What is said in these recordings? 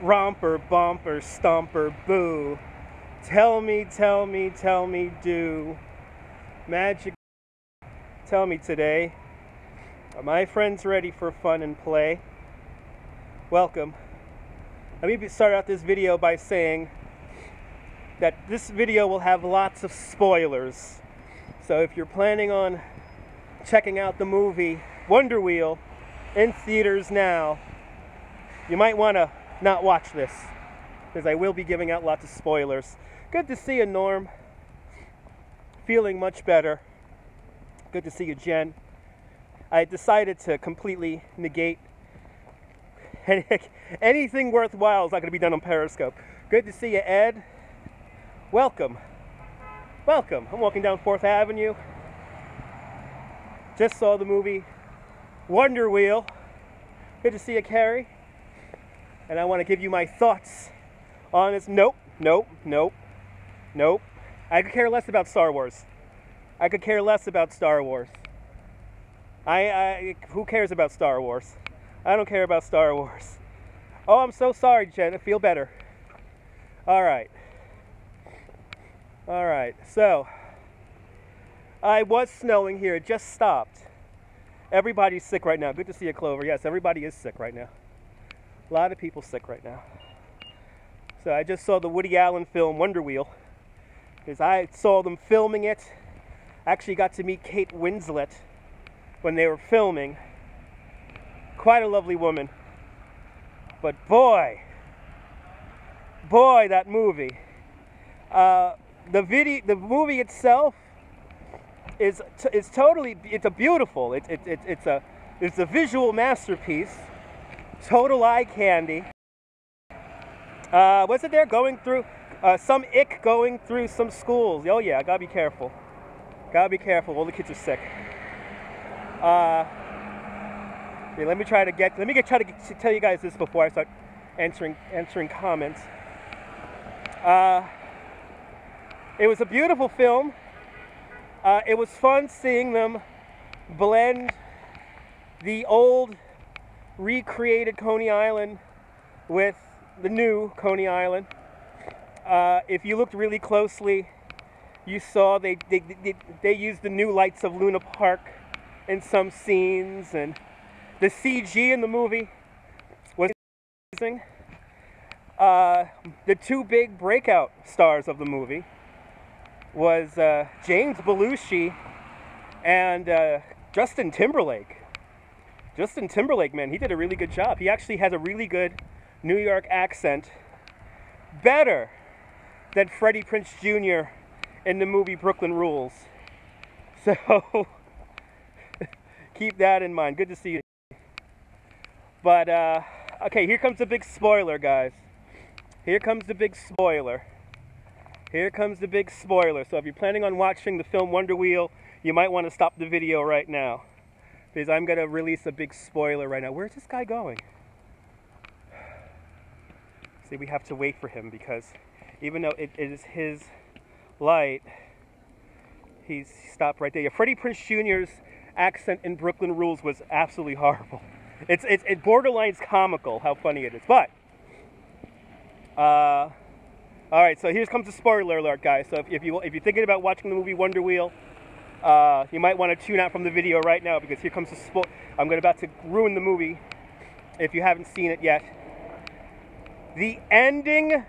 Romper, bumper, stomper, boo. Tell me, do. Magic, tell me today. Are my friends ready for fun and play? Welcome. Let me start out this video by saying that this video will have lots of spoilers. So if you're planning on checking out the movie Wonder Wheel in theaters now, you might want to not watch this, because I will be giving out lots of spoilers. Good to see you, Norm. Feeling much better. Good to see you, Jen. I decided to completely negate anything worthwhile is not going to be done on Periscope. Good to see you, Ed. Welcome. Welcome. I'm walking down 4th Avenue. Just saw the movie Wonder Wheel. Good to see you, Carrie. And I want to give you my thoughts on this. Nope. I could care less about Star Wars. I could care less about Star Wars. Who cares about Star Wars? I don't care about Star Wars. Oh, I'm so sorry, Jen. I feel better. All right. So, I was snowing here. It just stopped. Everybody's sick right now. Good to see you, Clover. Yes, everybody is sick right now. A lot of people sick right now. So I just saw the Woody Allen film Wonder Wheel, because I saw them filming it. Actually got to meet Kate Winslet when they were filming. Quite a lovely woman. But boy, that movie. The movie itself is totally, it's a beautiful. It's a visual masterpiece. Total eye candy. What's it there? Going through some ick going through some schools. Oh yeah, I gotta be careful. Gotta be careful. All the kids are sick. Yeah, let me try to tell you guys this before I start answering comments. It was a beautiful film. It was fun seeing them blend the old recreated Coney Island with the new Coney Island. If you looked really closely, you saw they used the new lights of Luna Park in some scenes, and the CG in the movie was amazing. The two big breakout stars of the movie was James Belushi and Justin Timberlake. Justin Timberlake, man, he did a really good job. He actually has a really good New York accent. Better than Freddie Prinze Jr. in the movie Brooklyn Rules. So, keep that in mind. Good to see you. But, okay, here comes the big spoiler, guys. Here comes the big spoiler. Here comes the big spoiler. So if you're planning on watching the film Wonder Wheel, you might want to stop the video right now, because I'm going to release a big spoiler right now. Where's this guy going? See, we have to wait for him, because even though it is his light, he's stopped right there. Yeah, Freddie Prinze Jr.'s accent in Brooklyn Rules was absolutely horrible. It borderlines comical how funny it is. But, all right, so here comes the spoiler alert, guys. So if you're thinking about watching the movie Wonder Wheel, you might want to tune out from the video right now, because here comes the I'm about to ruin the movie if you haven't seen it yet. The ending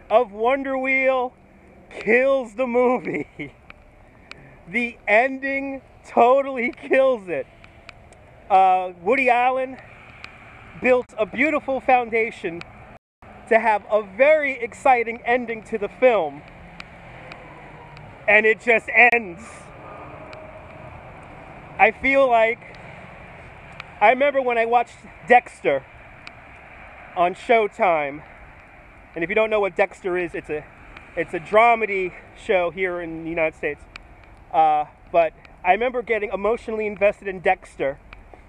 of Wonder Wheel kills the movie. The ending totally kills it. Woody Allen built a beautiful foundation to have a very exciting ending to the film, and it just ends. I feel like, I remember when I watched Dexter on Showtime, and if you don't know what Dexter is, it's a dramedy show here in the United States. But I remember getting emotionally invested in Dexter,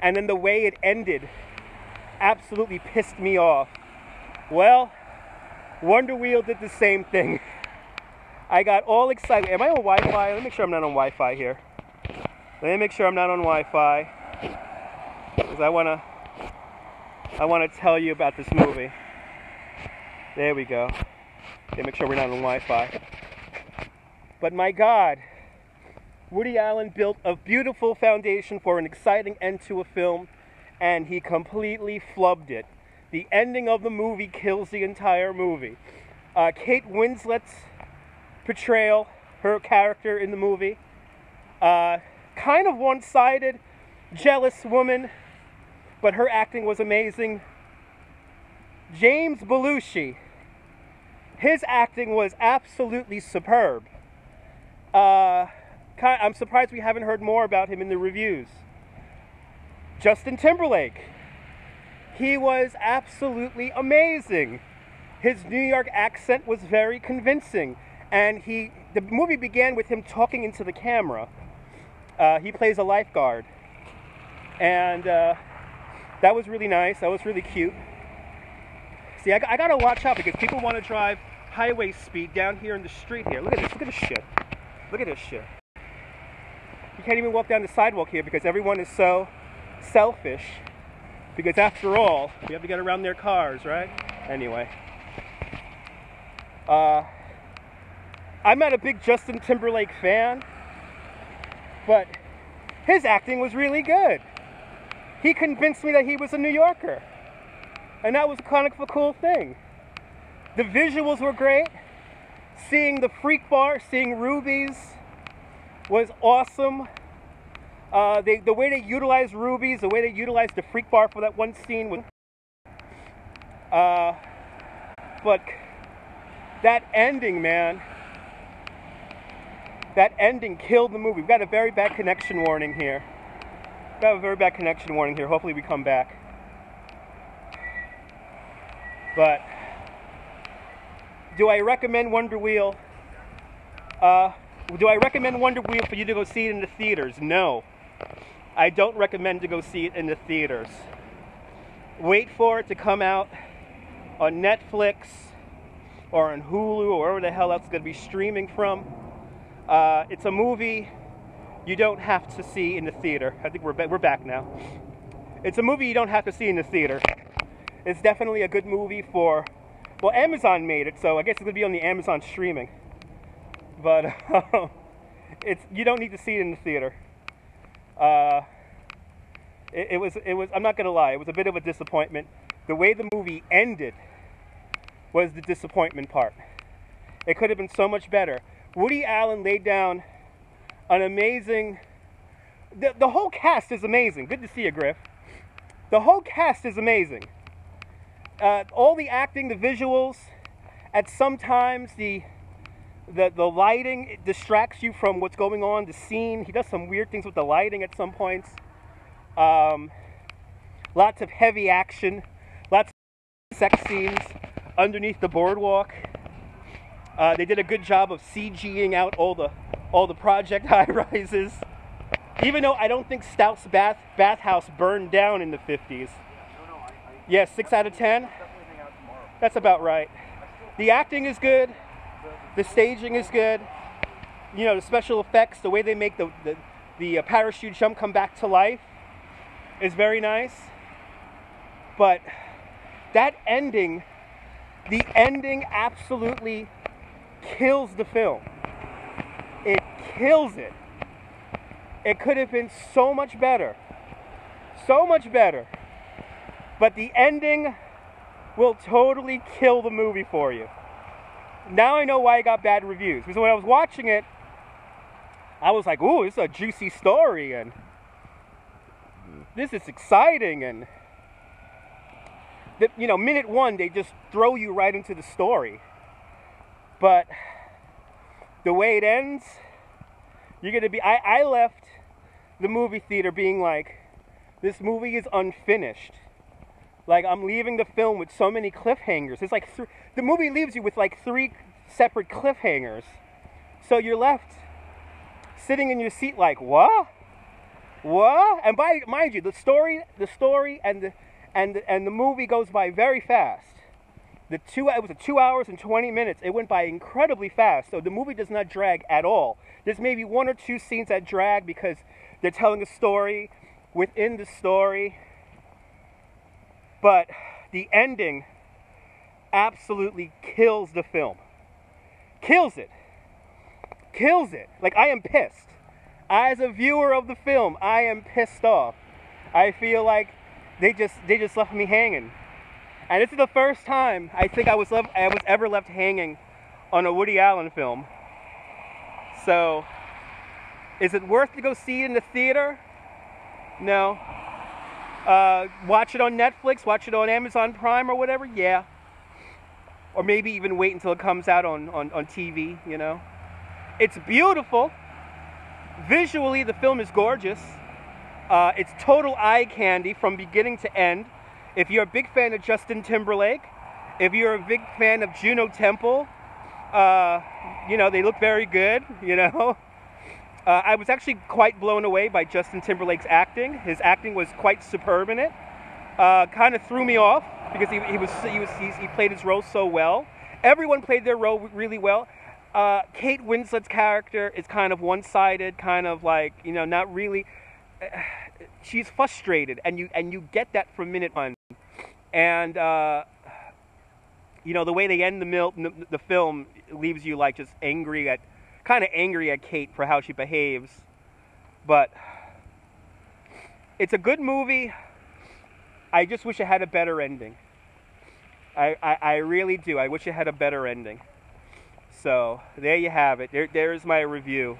and then the way it ended absolutely pissed me off. Well, Wonder Wheel did the same thing. I got all excited. Am I on Wi-Fi? Let me make sure I'm not on Wi-Fi here. Let me make sure I'm not on Wi-Fi, because I want to I want to tell you about this movie. There we go. Okay, make sure we're not on Wi-Fi. But my God, Woody Allen built a beautiful foundation for an exciting end to a film, and he completely flubbed it. The ending of the movie kills the entire movie. Kate Winslet's portrayal, her character in the movie, kind of one-sided, jealous woman, but her acting was amazing. James Belushi, his acting was absolutely superb. I'm surprised we haven't heard more about him in the reviews. Justin Timberlake, he was absolutely amazing. His New York accent was very convincing, and the movie began with him talking into the camera. He plays a lifeguard, and that was really nice. That was really cute. See, I gotta watch out because people want to drive highway speed down here in the street here. Look at this. Look at this shit. Look at this shit. You can't even walk down the sidewalk here because everyone is so selfish. Because after all, we have to get around their cars, right? Anyway. I'm not a big Justin Timberlake fan, but his acting was really good. He convinced me that he was a New Yorker. And that was kind of a cool thing. The visuals were great. Seeing the Freak Bar, seeing Ruby's was awesome. The way they utilized Ruby's, the way they utilized the Freak Bar for that one scene was... but that ending, man, that ending killed the movie. We've got a very bad connection warning here. Hopefully we come back. But do I recommend Wonder Wheel? Do I recommend Wonder Wheel for you to go see it in the theaters? No. I don't recommend to go see it in the theaters. Wait for it to come out on Netflix or on Hulu or wherever the hell else it's going to be streaming from. It's a movie you don't have to see in the theater. I think we're back now. It's a movie you don't have to see in the theater. It's definitely a good movie for... Well, Amazon made it, so I guess it's going to be on the Amazon streaming. But you don't need to see it in the theater. It was. I'm not going to lie. It was a bit of a disappointment. The way the movie ended was the disappointment part. It could have been so much better. Woody Allen laid down an amazing... The whole cast is amazing. Good to see you, Griff. The whole cast is amazing. All the acting, the visuals, at sometimes the lighting, it distracts you from what's going on, the scene. He does some weird things with the lighting at some points. Lots of heavy action, lots of sex scenes underneath the boardwalk. They did a good job of CGing out all the project high-rises. Even though I don't think Stout's bathhouse burned down in the 50s. Yeah, 6 out of 10? That's about right. The acting is good. The staging is good. You know, the special effects, the way they make the parachute jump come back to life is very nice. But that ending, the ending absolutely kills the film. It kills it. It could have been so much better. So much better. But the ending will totally kill the movie for you. Now I know why I got bad reviews. Because when I was watching it, I was like, ooh, this is a juicy story, and this is exciting, and you know, minute one, they just throw you right into the story. But the way it ends, you're going to be... I left the movie theater being like, this movie is unfinished. Like, I'm leaving the film with so many cliffhangers. It's like, the movie leaves you with like 3 separate cliffhangers. So you're left sitting in your seat like, what? What? And mind you, the story and the movie goes by very fast. It was 2 hours and 20 minutes. It went by incredibly fast. So the movie does not drag at all. There's maybe 1 or 2 scenes that drag because they're telling a story within the story. But the ending absolutely kills the film. Kills it. Kills it. Like, I am pissed. As a viewer of the film, I am pissed off. I feel like they just left me hanging. And this is the first time I think I was ever left hanging on a Woody Allen film. So, is it worth to go see it in the theater? No. Watch it on Netflix, watch it on Amazon Prime or whatever? Yeah. Or maybe even wait until it comes out on TV, you know? It's beautiful. Visually, the film is gorgeous. It's total eye candy from beginning to end. If you're a big fan of Justin Timberlake, if you're a big fan of Juno Temple, you know, they look very good, you know? I was actually quite blown away by Justin Timberlake's acting. His acting was quite superb in it. Kind of threw me off because he played his role so well. Everyone played their role really well. Kate Winslet's character is kind of one-sided, kind of like, you know, not really. She's frustrated, and you get that from minute one. And you know, the way they end the film leaves you like just kind of angry at Kate for how she behaves. But it's a good movie. I just wish it had a better ending. I really do. I wish it had a better ending. So there you have it. There's my review.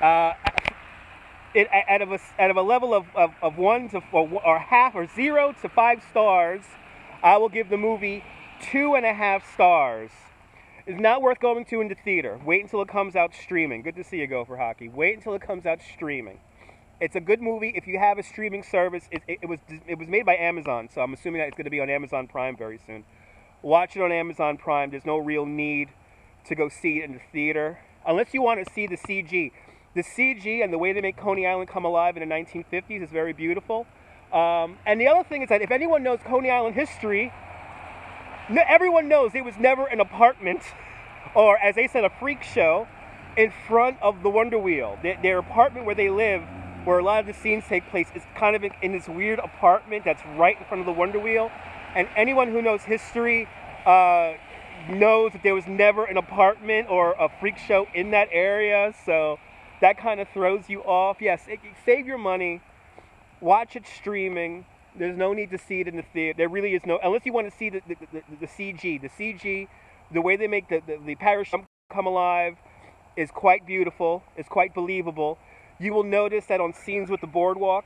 Out of a level of 1 to or half or 0 to 5 stars, I will give the movie 2.5 stars. It's not worth going to in the theater. Wait until it comes out streaming. Good to see you, Gopher Hockey. Wait until it comes out streaming. It's a good movie if you have a streaming service. It was made by Amazon, so I'm assuming that it's going to be on Amazon Prime very soon. Watch it on Amazon Prime. There's no real need to go see it in the theater. Unless you want to see the CG. The CG and the way they make Coney Island come alive in the 1950s is very beautiful. And the other thing is that if anyone knows Coney Island history, everyone knows there was never an apartment, or as they said, a freak show, in front of the Wonder Wheel. Their apartment where they live, where a lot of the scenes take place, is kind of in this weird apartment that's right in front of the Wonder Wheel. And anyone who knows history knows that there was never an apartment or a freak show in that area, so that kind of throws you off. Yes, save your money, watch it streaming. There's no need to see it in the theater. There really is no, unless you want to see the CG. The CG, the way they make the parachute come alive is quite beautiful. It's quite believable. You will notice that on scenes with the boardwalk,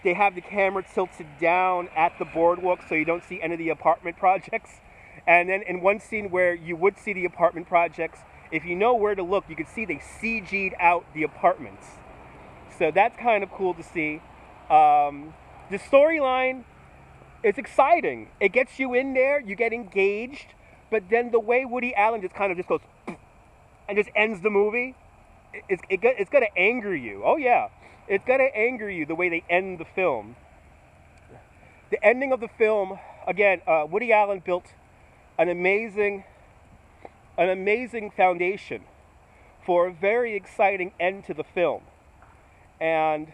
they have the camera tilted down at the boardwalk so you don't see any of the apartment projects. And then in one scene where you would see the apartment projects, if you know where to look, you can see they CG'd out the apartments. So that's kind of cool to see. The storyline is exciting. It gets you in there, you get engaged, but then the way Woody Allen just kind of just goes and just ends the movie, it's going to anger you. Oh yeah, it's going to anger you the way they end the film. The ending of the film, again, Woody Allen built an amazing foundation for a very exciting end to the film. And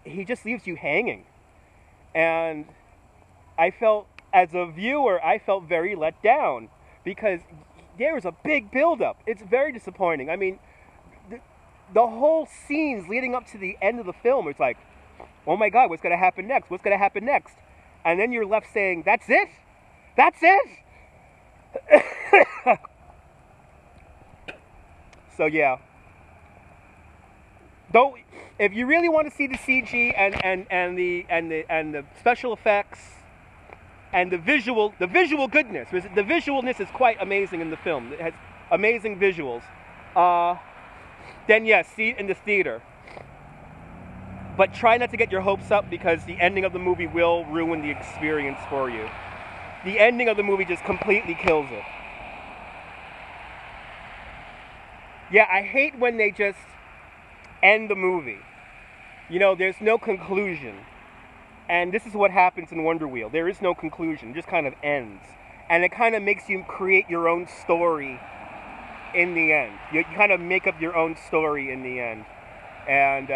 he just leaves you hanging. And I felt, as a viewer, I felt very let down because there was a big buildup. It's very disappointing. I mean, the whole scenes leading up to the end of the film, it's like, oh my God, what's going to happen next? What's going to happen next? And then you're left saying, that's it? That's it? So yeah. If you really want to see the CG and the special effects and the visual goodness, the visualness is quite amazing in the film. It has amazing visuals. Then yes, see it in the theater. But try not to get your hopes up because the ending of the movie will ruin the experience for you. The ending of the movie just completely kills it. Yeah, I hate when they just end the movie. You know, there's no conclusion. And this is what happens in Wonder Wheel. There is no conclusion. It just kind of ends. And it kind of makes you create your own story in the end. You kind of make up your own story in the end. And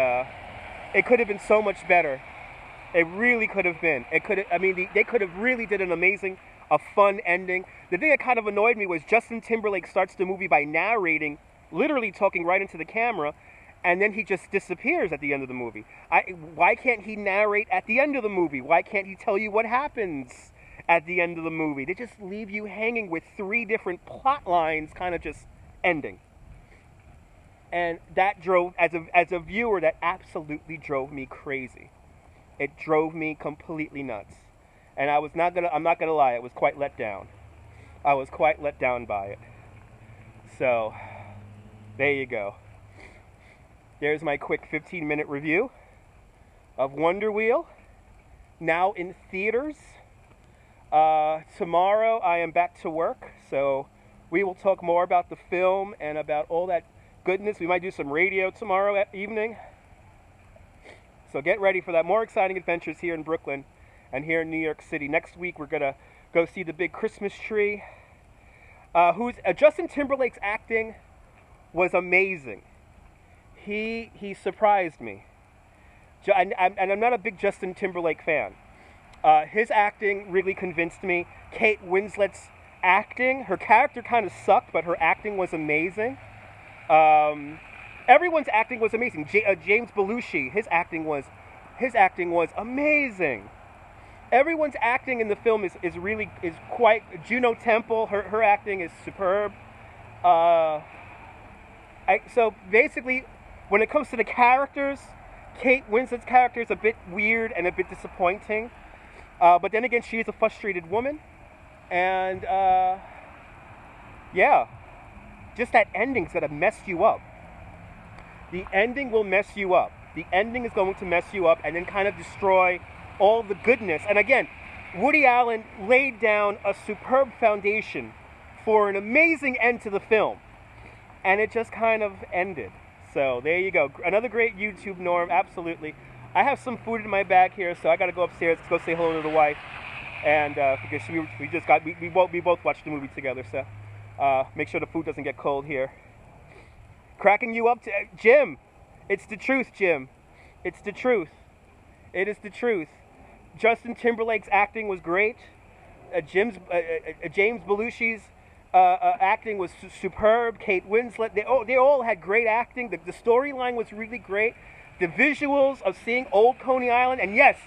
it could have been so much better It really could have been. It could have, I mean, they could have really did an amazing, a fun ending. The thing that kind of annoyed me was Justin Timberlake starts the movie by narrating, literally talking right into the camera, and then he just disappears at the end of the movie. Why can't he narrate at the end of the movie? Why can't he tell you what happens at the end of the movie? They just leave you hanging with 3 different plot lines kind of just ending. And that drove, as a viewer, that absolutely drove me crazy. It drove me completely nuts. And I'm not gonna lie, I was quite let down. I was quite let down by it. So, there you go. There's my quick 15-minute review of Wonder Wheel, now in theaters. Tomorrow I am back to work, so we will talk more about the film and about all that goodness. We might do some radio tomorrow evening. So get ready for that. More exciting adventures here in Brooklyn and here in New York City. Next week we're going to go see the big Christmas tree. Justin Timberlake's acting was amazing. He surprised me. And I'm not a big Justin Timberlake fan. His acting really convinced me. Kate Winslet's acting, her character kind of sucked, but her acting was amazing. Everyone's acting was amazing. James Belushi, his acting was amazing. Everyone's acting in the film is quite. Juno Temple, her acting is superb. So basically, when it comes to the characters, Kate Winslet's character is a bit weird and a bit disappointing. But then again, she is a frustrated woman, and yeah, just that ending's gonna mess you up. The ending will mess you up. The ending is going to mess you up and then kind of destroy all the goodness. And again, Woody Allen laid down a superb foundation for an amazing end to the film. And it just kind of ended. So there you go. Another great YouTube Norm, absolutely. I have some food in my bag here, so I got to go upstairs to go say hello to the wife. And because we both watched the movie together, so make sure the food doesn't get cold here. Cracking you up, Jim. It's the truth, Jim. It's the truth. It is the truth. Justin Timberlake's acting was great. James Belushi's acting was superb. Kate Winslet. They all had great acting. The storyline was really great. The visuals of seeing old Coney Island. And yes,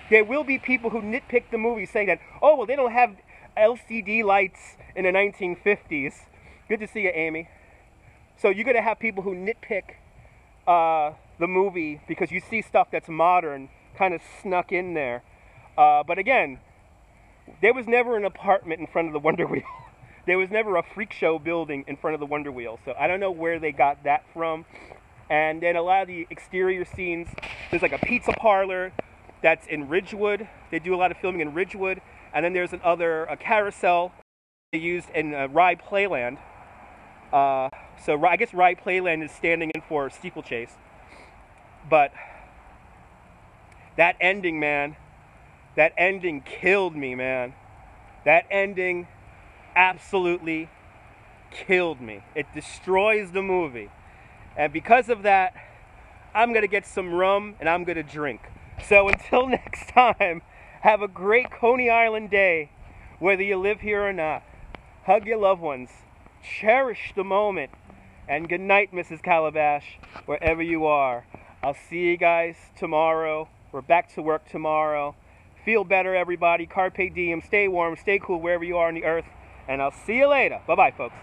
there will be people who nitpick the movie saying that, oh, well, they don't have LCD lights in the 1950s. Good to see you, Amy. So you're going to have people who nitpick the movie because you see stuff that's modern kind of snuck in there. But again, there was never an apartment in front of the Wonder Wheel. There was never a freak show building in front of the Wonder Wheel. So I don't know where they got that from. And then a lot of the exterior scenes, there's like a pizza parlor that's in Ridgewood. They do a lot of filming in Ridgewood. And then there's a carousel they used in Rye Playland. So I guess Rye Playland is standing in for Steeplechase. But that ending, man, that ending killed me, man. That ending absolutely killed me. It destroys the movie. And because of that, I'm going to get some rum and I'm going to drink. So until next time, have a great Coney Island day, whether you live here or not. Hug your loved ones. Cherish the moment. And good night, Mrs. Calabash, wherever you are. I'll see you guys tomorrow. We're back to work tomorrow. Feel better, everybody. Carpe diem. Stay warm. Stay cool wherever you are on the earth. And I'll see you later. Bye-bye, folks.